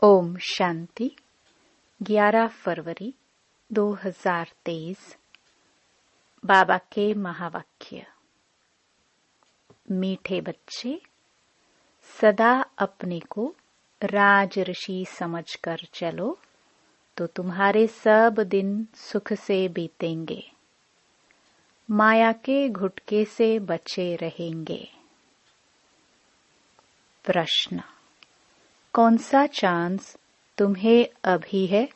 ओम शांति। 11 फरवरी 2023। बाबा के महावाक्य। मीठे बच्चे, सदा अपने को राज ऋषि समझकर चलो तो तुम्हारे सब दिन सुख से बीतेंगे, माया के घुटके से बचे रहेंगे। प्रश्न: कौन सा चांस तुम्हें अभी है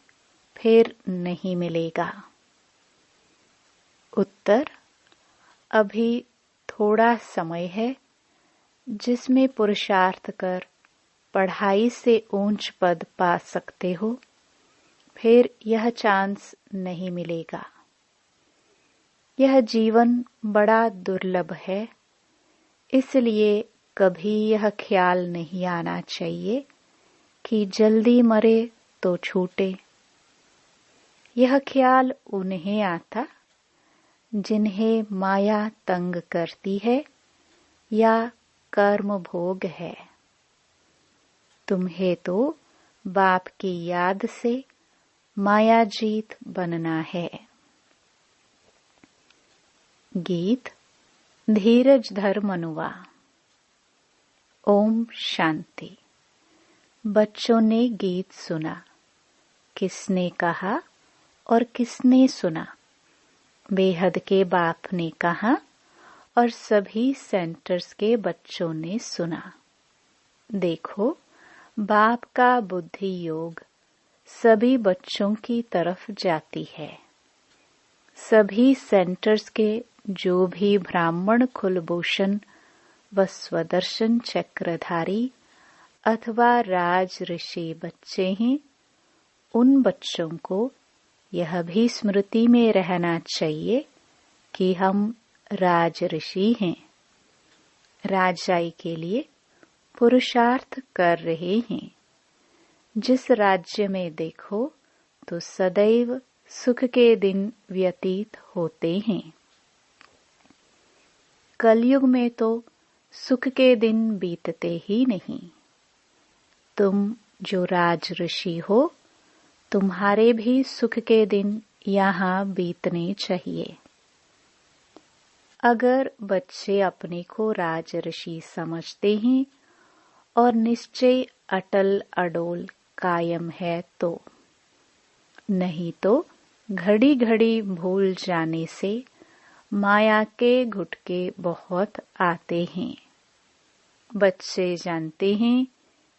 फिर नहीं मिलेगा? उत्तर: अभी थोड़ा समय है जिसमें पुरुषार्थ कर पढ़ाई से ऊंच पद पा सकते हो, फिर यह चांस नहीं मिलेगा। यह जीवन बड़ा दुर्लभ है, इसलिए कभी यह ख्याल नहीं आना चाहिए कि जल्दी मरे तो छूटे। यह ख्याल उन्हें आता जिन्हें माया तंग करती है या कर्म भोग है। तुम्हें तो बाप की याद से माया जीत बनना है। गीत धीरज धर मनुआ। ओम शांति। बच्चों ने गीत सुना। किसने कहा और किसने सुना? बेहद के बाप ने कहा और सभी सेंटर्स के बच्चों ने सुना। देखो, बाप का बुद्धि योग सभी बच्चों की तरफ जाती है। सभी सेंटर्स के जो भी ब्राह्मण कुलभूषण व स्वदर्शन चक्रधारी अथवा राज ऋषि बच्चे हैं, उन बच्चों को यह भी स्मृति में रहना चाहिए कि हम राज ऋषि हैं। राजाई के लिए पुरुषार्थ कर रहे हैं। जिस राज्य में देखो तो सदैव सुख के दिन व्यतीत होते हैं। कलयुग में तो सुख के दिन बीतते ही नहीं। तुम जो राज ऋषि हो, तुम्हारे भी सुख के दिन यहाँ बीतने चाहिए। अगर बच्चे अपने को राज ऋषि समझते हैं और निश्चय अटल अडोल कायम है तो, नहीं तो घड़ी घड़ी भूल जाने से माया के घुटके बहुत आते हैं। बच्चे जानते हैं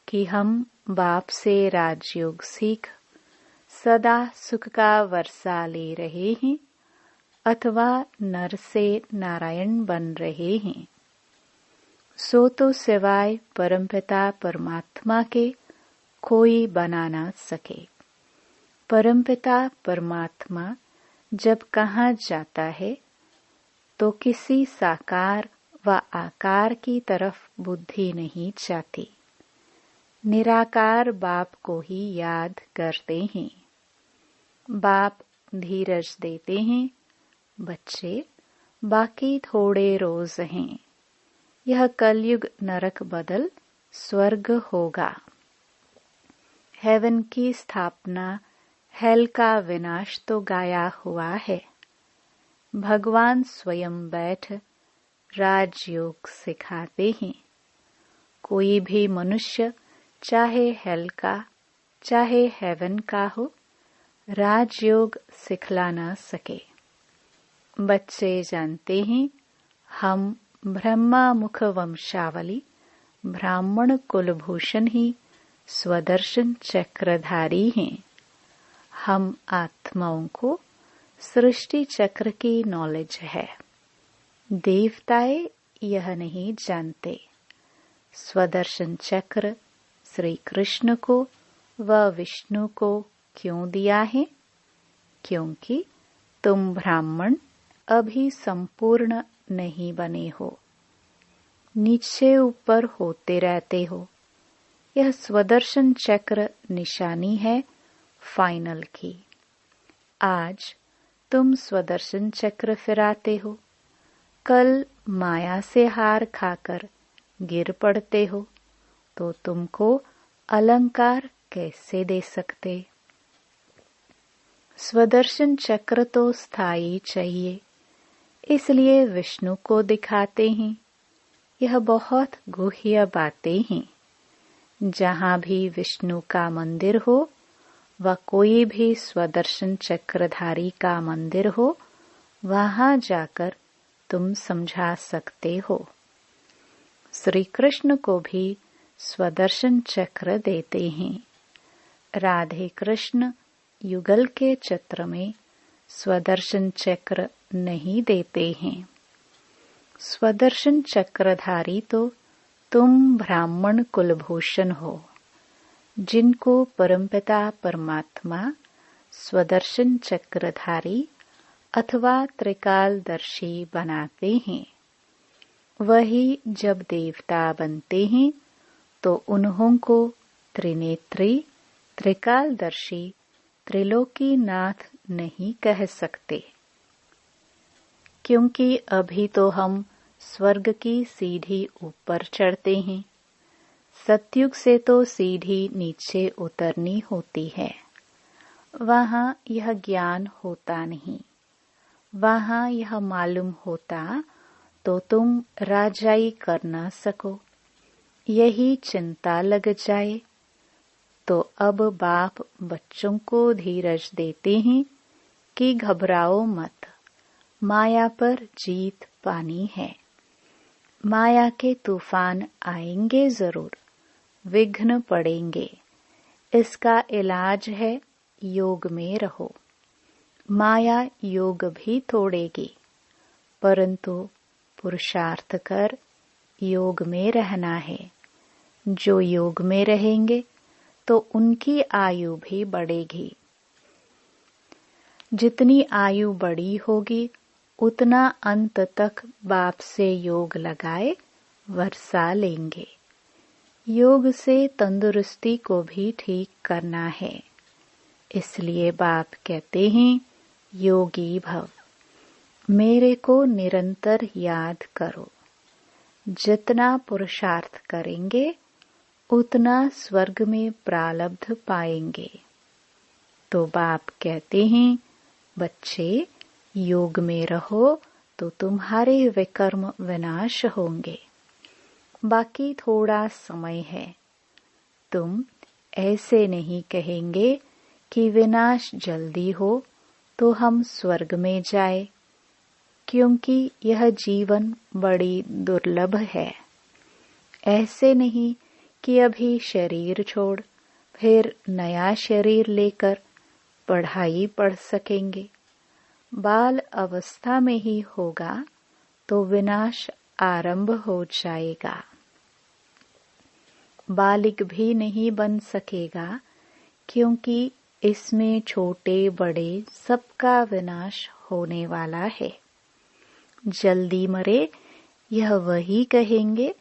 कि हम बाप से राजयोग सीख सदा सुख का वर्षा ले रहे हैं अथवा नर से नारायण बन रहे हैं। सो तो सिवाय परमपिता परमात्मा के कोई बना ना सके। परमपिता परमात्मा जब कहाँ जाता है तो किसी साकार व आकार की तरफ बुद्धि नहीं जाती। निराकार बाप को ही याद करते हैं। बाप धीरज देते हैं, बच्चे बाकी थोड़े रोज हैं। यह कलयुग नरक बदल स्वर्ग होगा। हेवन की स्थापना, हेल का विनाश तो गाया हुआ है। भगवान स्वयं बैठ राजयोग सिखाते हैं। कोई भी मनुष्य चाहे हेल का चाहे हेवन का हो, राजयोग सिखला ना सके। बच्चे जानते हैं हम ब्रह्मा मुख वंशावली ब्राह्मण कुलभूषण ही स्वदर्शन चक्रधारी हैं। हम आत्माओं को सृष्टि चक्र की नॉलेज है। देवताएं यह नहीं जानते। स्वदर्शन चक्र श्री कृष्ण को व विष्णु को क्यों दिया है? क्योंकि तुम ब्राह्मण अभी संपूर्ण नहीं बने हो, नीचे ऊपर होते रहते हो। यह स्वदर्शन चक्र निशानी है फाइनल की। आज तुम स्वदर्शन चक्र फिराते हो, कल माया से हार खाकर गिर पड़ते हो तो तुमको अलंकार कैसे दे सकते। स्वदर्शन चक्र तो स्थायी चाहिए, इसलिए विष्णु को दिखाते हैं। यह बहुत गुह्य बातें हैं। जहाँ भी विष्णु का मंदिर हो व कोई भी स्वदर्शन चक्रधारी का मंदिर हो, वहाँ जाकर तुम समझा सकते हो। श्री कृष्ण को भी स्वदर्शन चक्र देते हैं। राधे कृष्ण युगल के चित्र में स्वदर्शन चक्र नहीं देते हैं। स्वदर्शन चक्रधारी तो तुम ब्राह्मण कुलभूषण हो, जिनको परमपिता परमात्मा स्वदर्शन चक्रधारी अथवा त्रिकालदर्शी बनाते हैं। वही जब देवता बनते हैं तो उन्हों को त्रिनेत्री, त्रिकालदर्शी, त्रिलोकीनाथ नहीं कह सकते, क्योंकि अभी तो हम स्वर्ग की सीढ़ी ऊपर चढ़ते हैं। सतयुग से तो सीढ़ी नीचे उतरनी होती है। वहाँ यह ज्ञान होता नहीं। वहाँ यह मालूम होता तो तुम राजाई कर न सको। यही चिंता लग जाए तो अब बाप बच्चों को धीरज देते हैं कि घबराओ मत, माया पर जीत पानी है। माया के तूफान आएंगे जरूर, विघ्न पड़ेंगे। इसका इलाज है योग में रहो। माया योग भी तोड़ेगी, परंतु पुरुषार्थ कर योग में रहना है। जो योग में रहेंगे तो उनकी आयु भी बढ़ेगी। जितनी आयु बड़ी होगी उतना अंत तक बाप से योग लगाए वर्षा लेंगे। योग से तंदुरुस्ती को भी ठीक करना है। इसलिए बाप कहते हैं, योगी भव, मेरे को निरंतर याद करो। जितना पुरुषार्थ करेंगे उतना स्वर्ग में प्रारब्ध पाएंगे। तो बाप कहते हैं, बच्चे योग में रहो तो तुम्हारे विकर्म विनाश होंगे। बाकी थोड़ा समय है। तुम ऐसे नहीं कहेंगे कि विनाश जल्दी हो तो हम स्वर्ग में जाए, क्योंकि यह जीवन बड़ी दुर्लभ है। ऐसे नहीं कि अभी शरीर छोड़ फिर नया शरीर लेकर पढ़ाई पढ़ सकेंगे। बाल अवस्था में ही होगा तो विनाश आरंभ हो जाएगा। बालिक भी नहीं बन सकेगा, क्योंकि इसमें छोटे बड़े सबका विनाश होने वाला है। जल्दी मरे यह वही कहेंगे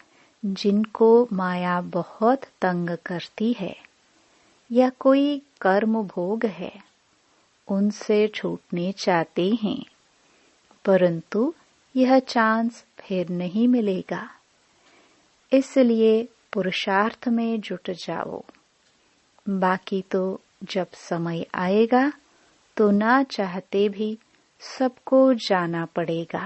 जिनको माया बहुत तंग करती है या कोई कर्म भोग है, उनसे छूटने चाहते हैं, परंतु यह चांस फिर नहीं मिलेगा। इसलिए पुरुषार्थ में जुट जाओ। बाकी तो जब समय आएगा तो ना चाहते भी सबको जाना पड़ेगा,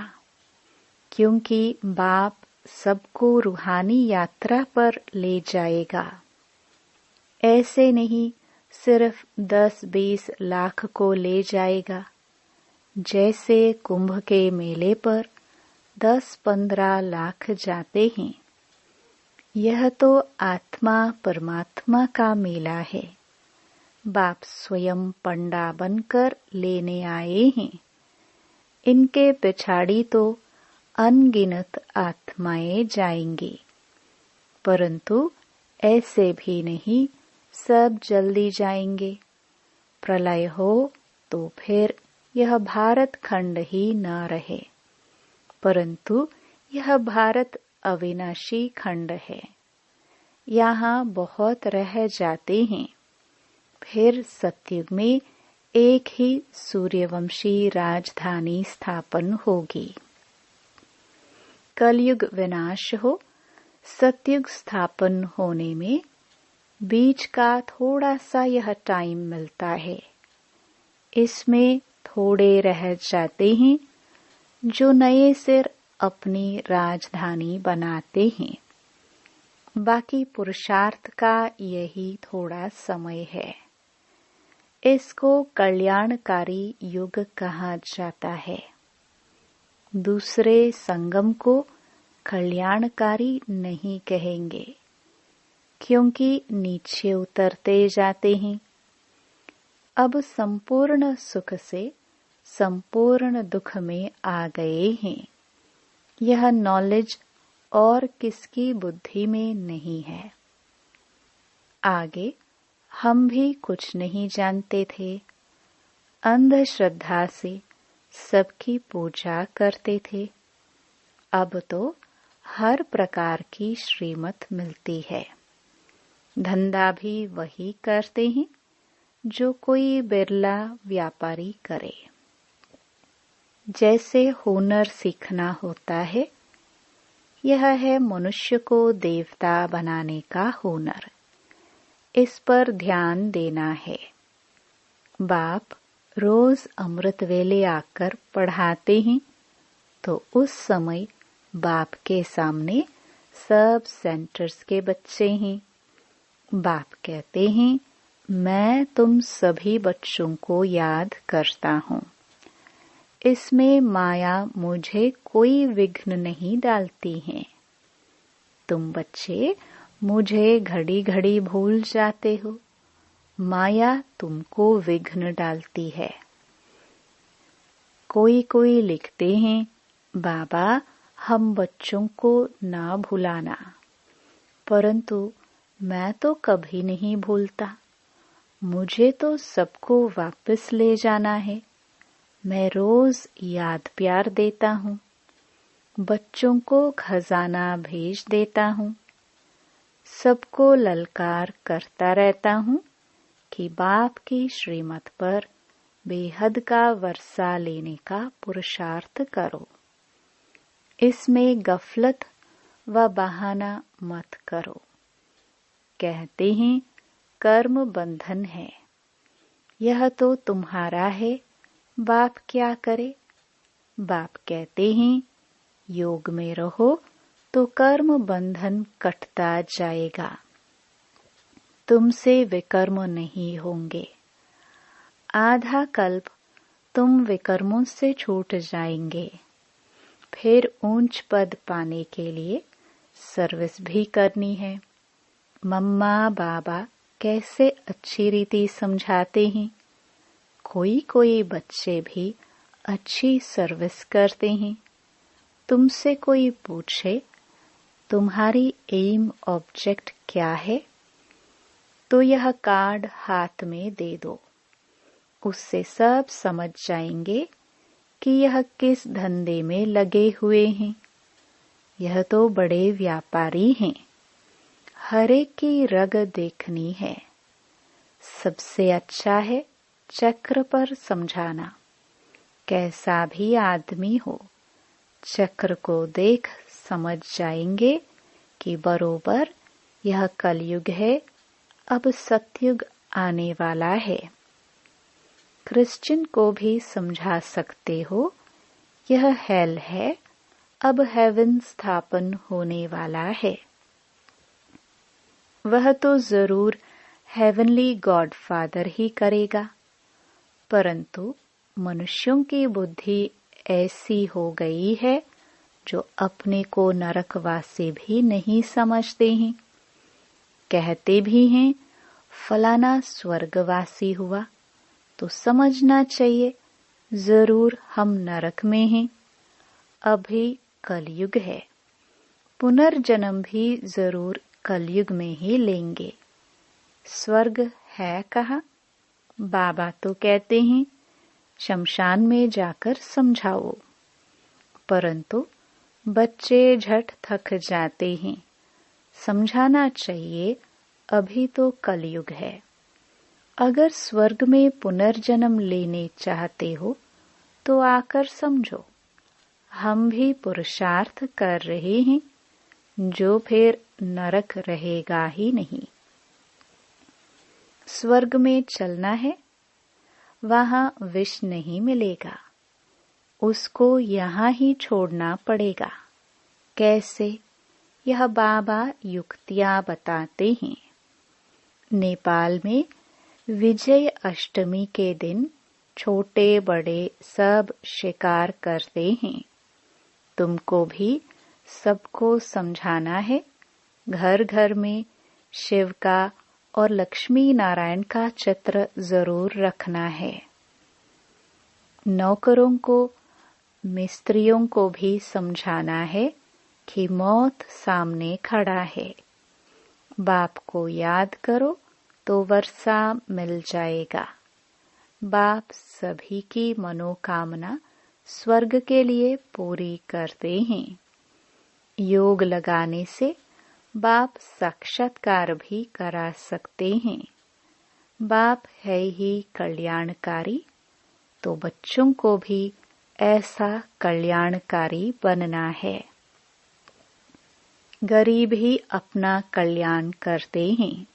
क्योंकि बाप सबको रूहानी यात्रा पर ले जाएगा। ऐसे नहीं सिर्फ 10-20 लाख को ले जाएगा, जैसे कुंभ के मेले पर 10-15 लाख जाते हैं। यह तो आत्मा परमात्मा का मेला है। बाप स्वयं पंडा बनकर लेने आए हैं। इनके पिछाड़ी तो अनगिनत आत्माएं जाएंगी, परंतु ऐसे भी नहीं सब जल्दी जाएंगे। प्रलय हो तो फिर यह भारत खंड ही न रहे, परंतु यह भारत अविनाशी खंड है। यहाँ बहुत रह जाते हैं। फिर सतयुग में एक ही सूर्यवंशी राजधानी स्थापन होगी। कलयुग विनाश हो, सतयुग स्थापन होने में बीच का थोड़ा सा यह टाइम मिलता है, इसमें थोड़े रह जाते हैं जो नए सिर अपनी राजधानी बनाते हैं। बाकी पुरुषार्थ का यही थोड़ा समय है। इसको कल्याणकारी युग कहा जाता है। दूसरे संगम को कल्याणकारी नहीं कहेंगे, क्योंकि नीचे उतरते जाते हैं। अब संपूर्ण सुख से संपूर्ण दुख में आ गए हैं। यह नॉलेज और किसकी बुद्धि में नहीं है। आगे हम भी कुछ नहीं जानते थे, अंधश्रद्धा से सबकी पूजा करते थे। अब तो हर प्रकार की श्रीमत मिलती है। धंधा भी वही करते हैं जो कोई बिरला व्यापारी करे। जैसे हुनर सीखना होता है, यह है मनुष्य को देवता बनाने का हुनर। इस पर ध्यान देना है। बाप रोज अमृत वेले आकर पढ़ाते हैं, तो उस समय बाप के सामने सब सेंटर्स के बच्चे हैं। बाप कहते हैं, मैं तुम सभी बच्चों को याद करता हूँ। इसमें माया मुझे कोई विघ्न नहीं डालती है। तुम बच्चे मुझे घड़ी घड़ी भूल जाते हो, माया तुमको विघ्न डालती है। कोई कोई लिखते हैं, बाबा हम बच्चों को ना भुलाना, परंतु मैं तो कभी नहीं भूलता। मुझे तो सबको वापस ले जाना है। मैं रोज याद प्यार देता हूँ, बच्चों को खजाना भेज देता हूँ, सबको ललकार करता रहता हूँ कि बाप की श्रीमत पर बेहद का वर्षा लेने का पुरुषार्थ करो। इसमें गफलत व बहाना मत करो। कहते हैं कर्म बंधन है, यह तो तुम्हारा है, बाप क्या करे। बाप कहते हैं योग में रहो तो कर्म बंधन कटता जाएगा, तुमसे विकर्म नहीं होंगे। आधा कल्प तुम विकर्मों से छूट जाएंगे। फिर ऊंच पद पाने के लिए सर्विस भी करनी है। मम्मा बाबा कैसे अच्छी रीति समझाते हैं। कोई कोई बच्चे भी अच्छी सर्विस करते हैं। तुमसे कोई पूछे तुम्हारी एम ऑब्जेक्ट क्या है, तो यह कार्ड हाथ में दे दो। उससे सब समझ जाएंगे कि यह किस धंधे में लगे हुए हैं। यह तो बड़े व्यापारी हैं। हर एक की रग देखनी है। सबसे अच्छा है चक्र पर समझाना। कैसा भी आदमी हो, चक्र को देख समझ जाएंगे कि बरोबर यह कलयुग है, अब सतयुग आने वाला है। क्रिश्चियन को भी समझा सकते हो, यह हेल है, अब हेवन स्थापन होने वाला है। वह तो जरूर हेवनली गॉड फादर ही करेगा, परंतु मनुष्यों की बुद्धि ऐसी हो गई है जो अपने को नरकवासी भी नहीं समझते हैं। कहते भी हैं फलाना स्वर्गवासी हुआ, तो समझना चाहिए जरूर हम नरक में हैं। अभी कलयुग है, पुनर्जन्म भी जरूर कलयुग में ही लेंगे। स्वर्ग है कहाँ? बाबा तो कहते हैं शमशान में जाकर समझाओ, परंतु बच्चे झट थक जाते हैं। समझाना चाहिए अभी तो कलयुग है। अगर स्वर्ग में पुनर्जन्म लेने चाहते हो तो आकर समझो। हम भी पुरुषार्थ कर रहे हैं, जो फिर नरक रहेगा ही नहीं। स्वर्ग में चलना है, वहां विष नहीं मिलेगा, उसको यहाँ ही छोड़ना पड़ेगा। कैसे? यह बाबा युक्तियां बताते हैं। नेपाल में विजय अष्टमी के दिन छोटे बड़े सब शिकार करते हैं। तुमको भी सबको समझाना है। घर घर में शिव का और लक्ष्मी नारायण का चित्र जरूर रखना है। नौकरों को, मिस्त्रियों को भी समझाना है कि मौत सामने खड़ा है। बाप को याद करो तो वर्षा मिल जाएगा। बाप सभी की मनोकामना स्वर्ग के लिए पूरी करते हैं। योग लगाने से बाप साक्षात्कार भी करा सकते हैं। बाप है ही कल्याणकारी, तो बच्चों को भी ऐसा कल्याणकारी बनना है। गरीब ही अपना कल्याण करते हैं,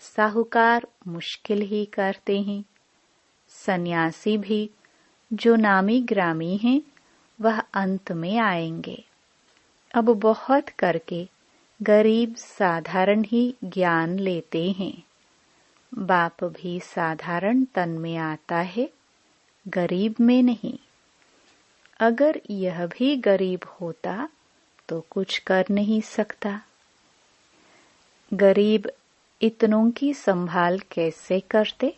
साहूकार मुश्किल ही करते हैं। सन्यासी भी जो नामी ग्रामी हैं, वह अंत में आएंगे। अब बहुत करके गरीब साधारण ही ज्ञान लेते हैं। बाप भी साधारण तन में आता है, गरीब में नहीं। अगर यह भी गरीब होता तो कुछ कर नहीं सकता। गरीब इतनों की संभाल कैसे करते?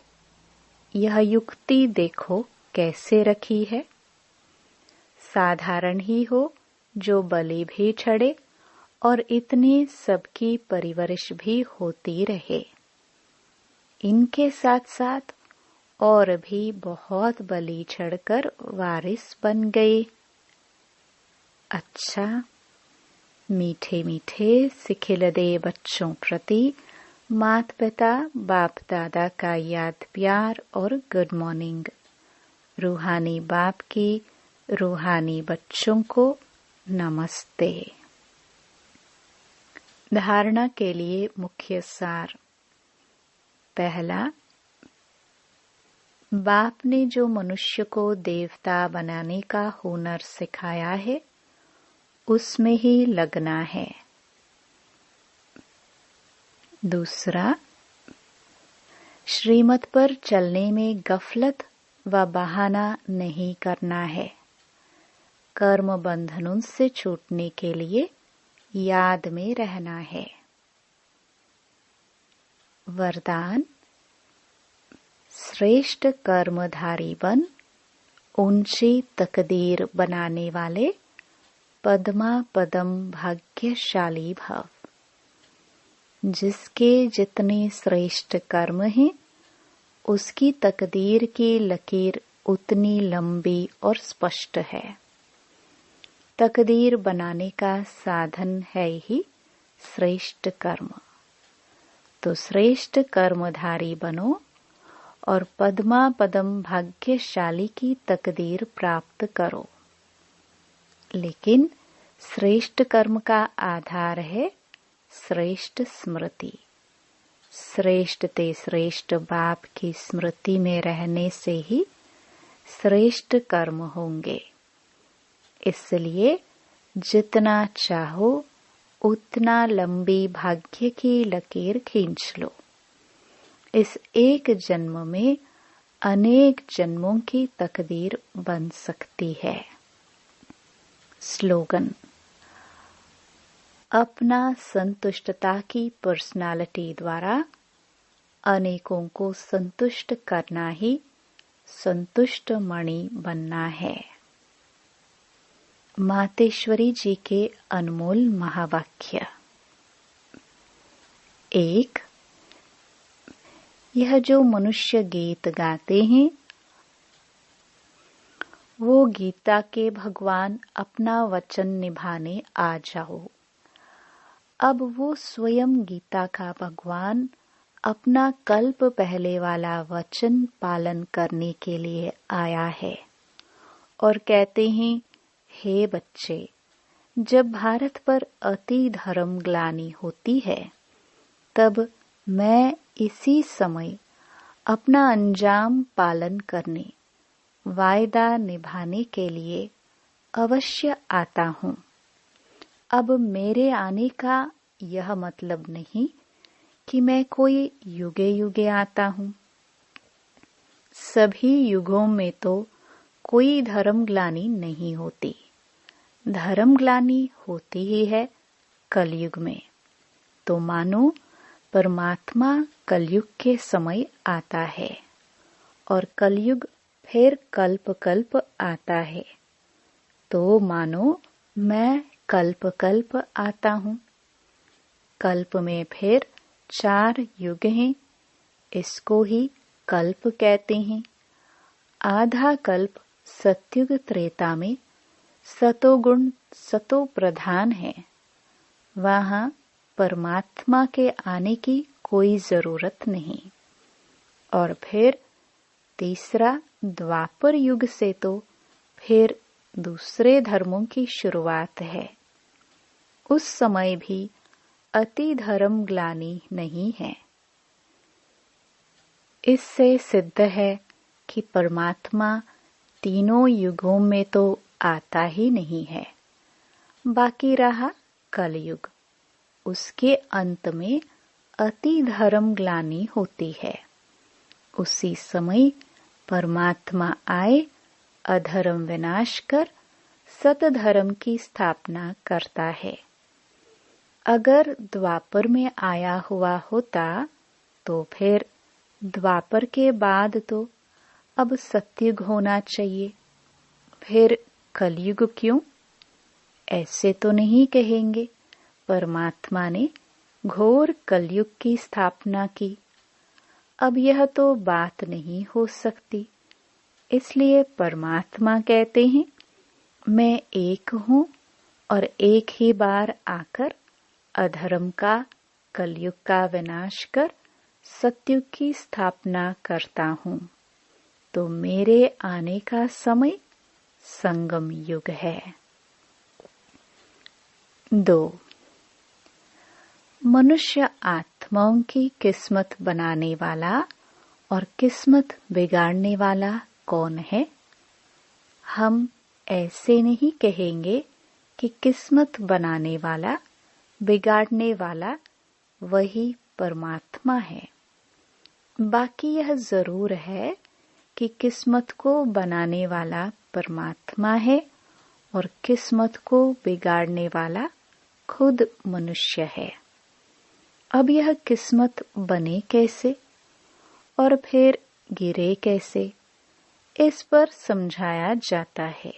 यह युक्ति देखो कैसे रखी है। साधारण ही हो जो बलि भी चढ़े और इतने सबकी परवरिश भी होती रहे। इनके साथ साथ और भी बहुत बलि चढ़कर वारिस बन गए। अच्छा, मीठे मीठे सिखिलदे बच्चों प्रति माता पिता बाप दादा का याद प्यार और गुड मॉर्निंग। रूहानी बाप की रूहानी बच्चों को नमस्ते। धारणा के लिए मुख्य सार। पहला, बाप ने जो मनुष्य को देवता बनाने का हुनर सिखाया है, उसमें ही लगना है। दूसरा, श्रीमत पर चलने में गफलत व बहाना नहीं करना है। कर्म बंधनों से छूटने के लिए याद में रहना है। वरदान, श्रेष्ठ कर्मधारी बन ऊंची तकदीर बनाने वाले पद्मा पदम भाग्यशाली भव। जिसके जितने श्रेष्ठ कर्म हैं, उसकी तकदीर की लकीर उतनी लंबी और स्पष्ट है। तकदीर बनाने का साधन है ही श्रेष्ठ कर्म। तो श्रेष्ठ कर्मधारी बनो और पद्मा पदम भाग्यशाली की तकदीर प्राप्त करो। लेकिन श्रेष्ठ कर्म का आधार है श्रेष्ठ स्मृति। श्रेष्ठ ते श्रेष्ठ बाप की स्मृति में रहने से ही श्रेष्ठ कर्म होंगे। इसलिए जितना चाहो उतना लंबी भाग्य की लकीर खींच लो। इस एक जन्म में अनेक जन्मों की तकदीर बन सकती है। स्लोगन, अपना संतुष्टता की पर्सनालिटी द्वारा अनेकों को संतुष्ट करना ही संतुष्ट मणि बनना है। मातेश्वरी जी के अनमोल महावाक्य। 1. यह जो मनुष्य गीत गाते हैं, वो गीता के भगवान अपना वचन निभाने आ जाओ। अब वो स्वयं गीता का भगवान अपना कल्प पहले वाला वचन पालन करने के लिए आया है और कहते हैं, हे बच्चे, जब भारत पर अति धर्म ग्लानि होती है, तब मैं इसी समय अपना अंजाम पालन करने, वायदा निभाने के लिए अवश्य आता हूँ। अब मेरे आने का यह मतलब नहीं कि मैं कोई युगे युगे आता हूँ। सभी युगों में तो कोई धर्मग्लानि नहीं होती। धर्मग्लानि होती ही है कलयुग में। तो मानो परमात्मा कलयुग के समय आता है और कलयुग फिर कल्प कल्प आता है। तो मानो मैं कल्प कल्प आता हूँ। कल्प में फिर 4 युग हैं, इसको ही कल्प कहते हैं। आधा कल्प सतयुग त्रेता में सतोगुण सतो प्रधान है, वहां परमात्मा के आने की कोई जरूरत नहीं। और फिर तीसरा द्वापर युग से तो फिर दूसरे धर्मों की शुरुआत है। उस समय भी अति धर्म ग्लानि नहीं है। इससे सिद्ध है कि परमात्मा तीनों युगों में तो आता ही नहीं है। बाकी रहा कलयुग, उसके अंत में अति धर्म ग्लानि होती है। उसी समय परमात्मा आए, अधर्म विनाश कर सतधर्म की स्थापना करता है। अगर द्वापर में आया हुआ होता तो फिर द्वापर के बाद तो अब सतयुग होना चाहिए, फिर कलयुग क्यों? ऐसे तो नहीं कहेंगे। परमात्मा ने घोर कलयुग की स्थापना की। अब यह तो बात नहीं हो सकती। इसलिए परमात्मा कहते हैं, मैं एक हूँ और एक ही बार आकर अधर्म का, कलयुग का विनाश कर सतयुग की स्थापना करता हूँ। तो मेरे आने का समय संगम युग है। 2. मनुष्य आत्माओं की किस्मत बनाने वाला और किस्मत बिगाड़ने वाला कौन है? हम ऐसे नहीं कहेंगे कि किस्मत बनाने वाला, बिगाड़ने वाला वही परमात्मा है। बाकी यह जरूर है कि किस्मत को बनाने वाला परमात्मा है और किस्मत को बिगाड़ने वाला खुद मनुष्य है। अब यह किस्मत बने कैसे और फिर गिरे कैसे, इस पर समझाया जाता है।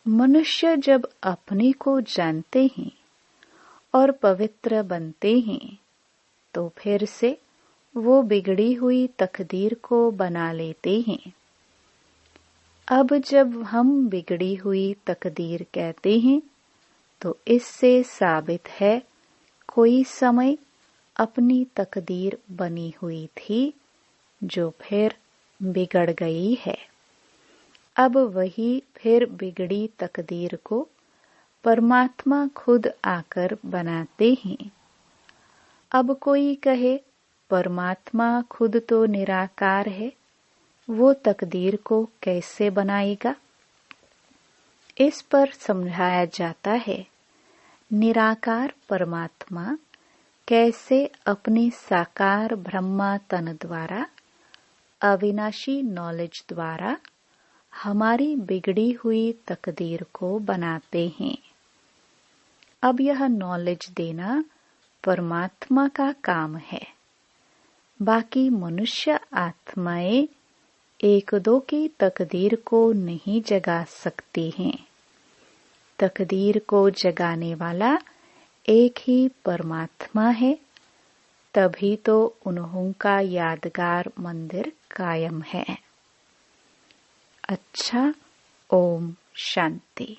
मनुष्य जब अपने को जानते हैं और पवित्र बनते हैं तो फिर से वो बिगड़ी हुई तकदीर को बना लेते हैं। अब जब हम बिगड़ी हुई तकदीर कहते हैं तो इससे साबित है कोई समय अपनी तकदीर बनी हुई थी जो फिर बिगड़ गई है। अब वही फिर बिगड़ी तकदीर को परमात्मा खुद आकर बनाते हैं। अब कोई कहे परमात्मा खुद तो निराकार है, वो तकदीर को कैसे बनाएगा? इस पर समझाया जाता है, निराकार परमात्मा कैसे अपने साकार ब्रह्मा तन द्वारा, अविनाशी नॉलेज द्वारा हमारी बिगड़ी हुई तकदीर को बनाते हैं। अब यह नॉलेज देना परमात्मा का काम है। बाकी मनुष्य आत्माएं एक दो की तकदीर को नहीं जगा सकती हैं। तकदीर को जगाने वाला एक ही परमात्मा है, तभी तो उन्हों का यादगार मंदिर कायम है। अच्छा, ओम शांति।